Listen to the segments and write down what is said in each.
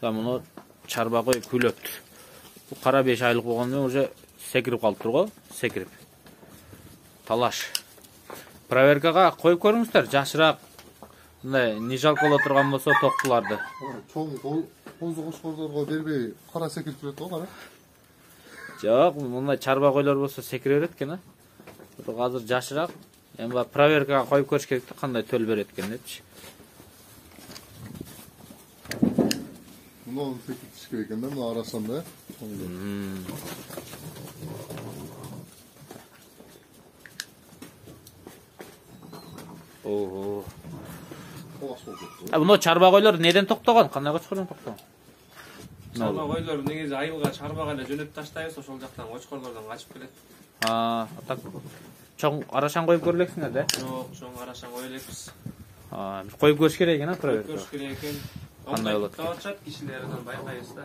Да муну чарба кой күлөптүр. Бу кара 5 айлык болгондон уже секирип калыптыр го, секирип. Талаш. Проверкага коюп көрүңүздөр, жашыраак мындай не жалко боло турган болсо токтуларды. Чоң козу кошкорлорго бербей кара секирип турат го, кара. Жок, мындай чарба койлор болсо секире берет экен, а. Бирок азыр жашыраак. Эми проверкага коюп көрүш керек да, кандай төл берет экен депчи. Муну секиртиш керек экен да, муну арашанда. Ого. Муну чарба койлор неден токтогон? Кандай кочкордон токтогон? Чарба койлор негизи айылга чарбага эле жөнөтүп таштайбыз, ошол жактан кочкорлордон качып келет. Так. Чоң арашан коюп көрөлексиңер да? Жок, чоң арашан кое элекпиз. Коюп көрүш керек экен, проверка. Көрүш керек экен. Кандай болот? Таачат кишилерден байкайбыз да.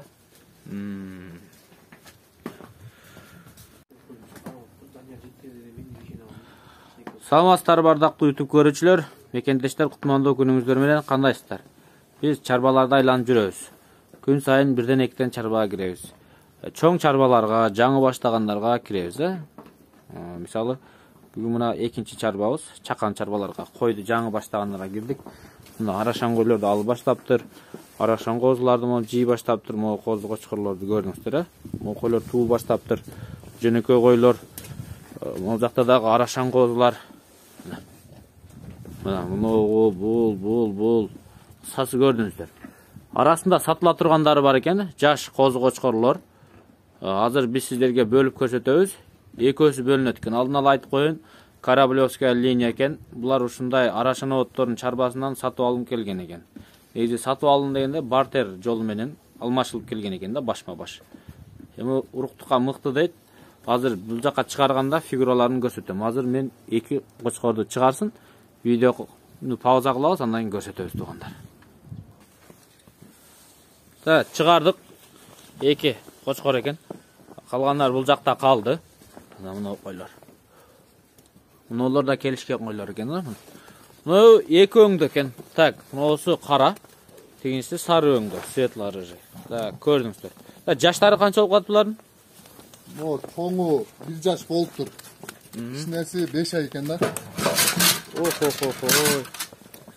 Саламатсыздар бардактуу YouTube көрүүчүлөр, мекендештер, кутмандуу күнүңүздөр менен кандайсыздар? Биз чарбаларды айланып жүрөбүз. Күн сайын бирден экиден чарбага киребиз. Чоң чарбаларга, жаңы баштагандарга киребиз, Мисалы, бүгүн мына экинчи чарбабыз, чакан чарбаларга, койду жаңы баштагандарга кирдик. Мына арашан койлорду алып баштаптыр. Арашан козуларды мону жий баштаптыр. Могу козу кочкорлорду көрдүңүздөр, Могу койлор туу баштаптыр. Жөнөкөй койлор, могу жакта дагы арашан козулар. Мына бул сасы көрдүңүздөр. Арасында сатыла тургандары бар экен, жаш козу кочкорлор. Азыр биз сиздерге бөлүп көрсөтөбүз. Экөөсү бөлүнөт экен. Алдын ала айтып коеюн, Кораблевская линия экен. Булар ушундай арашан оттордун чарбасынан сатып алып келген экен. Негизи сатып алын дегенде бартер жолу менен алмашылып келген экен да, башма баш. Эми уруктукка мыкты дейт. Азыр бул жака чыгарганда фигураларын көрсөтөм. Азыр мен эки кочкорду чыгарсын, видеону пауза кылабыз, андан кийин көрсөтөбүз туугандар. Чыгардык. Эки кочкор экен. Калгандар бул жакта калды. Мына койлор. Мунулар да келишкен койлор экен, Мына эки өңдө экен. Так, мунусу кара, тигинчиси сары өңдө, светло рыжий. Көрдүңүздөр. Жаштары канча болуп калат булардын? Чоңу 1 жаш болуптур. Кичинеси 5 ай экен да.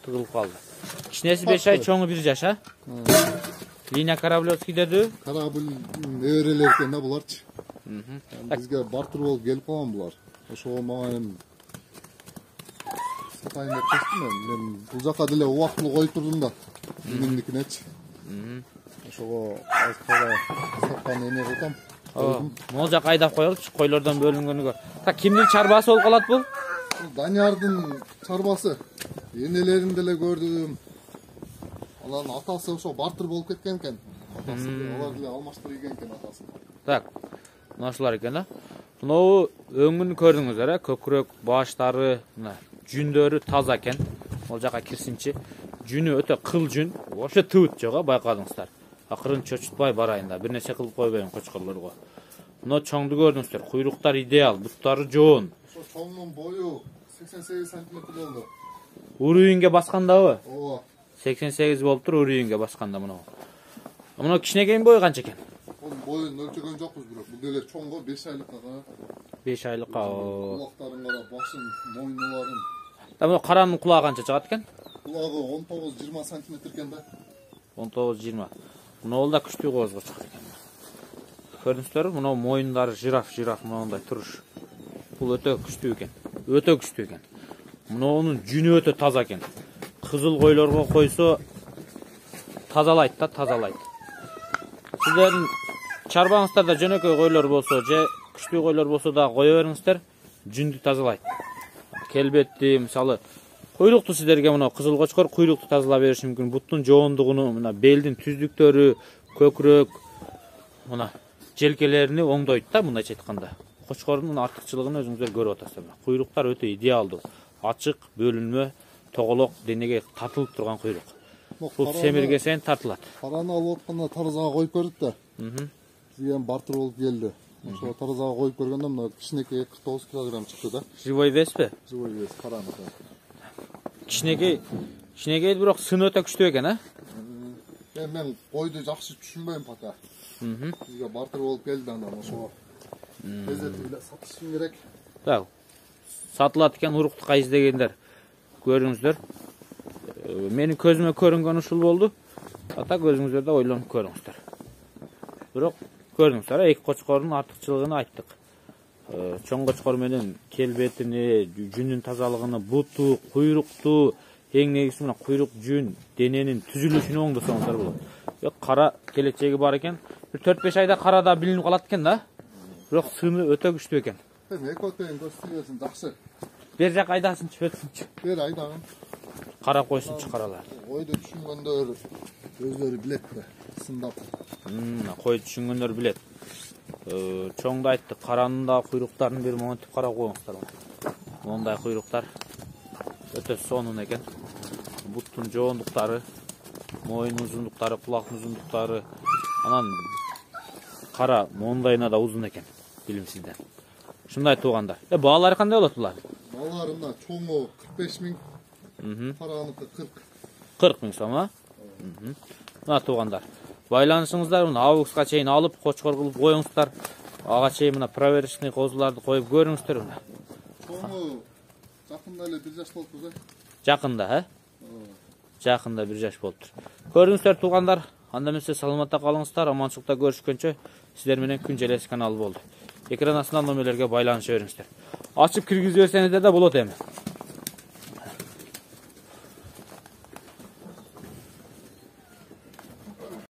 Тыгылып калды. Кичинеси 5 ай, чоңу 1 жаш, Линия Кораблевскийдеби? Корабль неберелер экен да буларчы. Бизге бартыр болуп келип калган булар. Ошого мага эми сатайын деп чечтим мен. Бул жака деле убактылуу коюп турдум да. Меникинечи. Ошого азкара саткан эме кылсам. Могу жака айдап коелучу, койлордон бөлүнгөнүгө. Кимдин чарбасы болуп калат бул? Даниярдын чарбасы. Энелерин деле көрдүм. Алардын атасы ошо бартыр болуп кеткен экен. Атасы алар деле алмаштырып ийген экен атасын. Так. Мына ушулар экен да. Мынау өңүн көрдүңүздөр, көкүрөк, баштары, мына жүндөрү таза экен. Ол жака кирсинчи. Жүнү өтө кыл жүн. Вообще тыбыт жок, байкадыңыздар. Акырын чочутпай барайын да, бир нерсе кылып койбойм кочкорлорго. Мына чоңду көрдүңүздөр, куйруктар идеал, буттары жоон. Ошо чоңдун бою 88 см болду. Уруюнга баскандабы? Ооба. 88 болуптур уруюнга басканда мына. Мына кичинекейин бою канча экен? Boyun ölçögen jokuz bирок. Бул деле чоңго 5 айлыкка. 5 айлыкка. Кулактарын кара, башын, мойнуларын. Мына каранын кулагы канча чыгат экен? Кулагы 19-20 см экен да. 19-20. Мына ол да күчтүү козго чыккан экен. Көрдүңүздөрбү? Мына моюндары жираф мындай туруш. Бул өтө күчтүү экен. Мына онун жүнү өтө таза экен. Кызыл койлорго койсо тазалайт. Сиздердин чарбаңыздарда жөнөкөй койлор болсо же күчтүү койлор болсо да кое бериңиздер, жүндү тазалайт. Келбетти, мисалы, куйрукту сиздерге мына кызыл кочкор куйрукту тазалап бериши мүмкүн. Буттун жоондугуну, мына белдин түздүктөрү, көкүрөк, мына желкелерини оңдойт да, мындайча айтканда. Кочкордун артыкчылыгын өзүңүздөр көрүп атасыздар. Куйруктар өтө идеалдуу. Ачык, бөлүнмө, тоголок, денеге тартылып турган куйрук. Бул семирге сайын тартылат. Караны алып атканда таразага коюп көрдүк да. Бизге бартыр болуп келди. Ошо таразага коюп көргөндө мына кичинекей 49 кг чыкты да. Живой веспи? Живой вес караны. Кичинекей бирок сын өтө күчтүү экен, Мен койду жакшы түшүнбөйм пока. Бизге бартыр болуп келди анан ошого. Тездетип эле сатышым керек. Так. Сатылат экен уруктукка издегендер. Көрүңүздөр. Менин көзүмө көрүнгөн ушул болду. Ата көзүңүздөр да ойлонуп көрүңүздөр. Бирок көрдүңүздөр, эки кочкордун артыкчылыгын айттык. Чоң кочкор менен келбетини, жүнүн тазалыгыны, буту, куйрукту, эң негизгиси мына куйрук жүн, дененин түзүлүшүнү оңдосоңуздар болот. Кара келечеги бар экен. Бир 4-5 айда кара да билинип калат экен да. Бирок сыны өтө күчтүү экен. Эки өтөйүн көрсөтүп жакшы. Бер жак айдасынчы өтсүнчү. Бер айдагын. Кара койсунчу каралар. Койду түшүнгөндөр өздөрү билет да, сындап. Кой түшүнгөндөр билет. Чоңду айттык, каранын да куйруктарын бир монтип карап коюңуздар. Мондай куйруктар өтө сонун экен. Буттун жоондуктары, моюн узундуктары, кулактын узундуктары, анан кара мондайына да узун экен, билимсизден. Ушундай туугандар. Баалары кандай болот булар? Баалары мына чоңу 45 миң, караныкы 40 миң сом, а? Мына туугандар. Байланышыңыздар, мына августка чейин алып, кочкор кылып коюңуздар. Ага чейин мына проверочный козуларды коюп көрүңүздөр мына. Чоңу жакында эле 1 жаш болуптур. Жакында, Жакында 1 жаш болуптур. Көрүңүздөр туугандар, анда эмесе саламатта калыңыздар, аманчылыкта көрүшкөнчө сиздер менен Күн Желеси каналы болду. Экран астынан номерлерге байланыша бериңиздер. Ачып киргизе берсеңиздер да болот эми.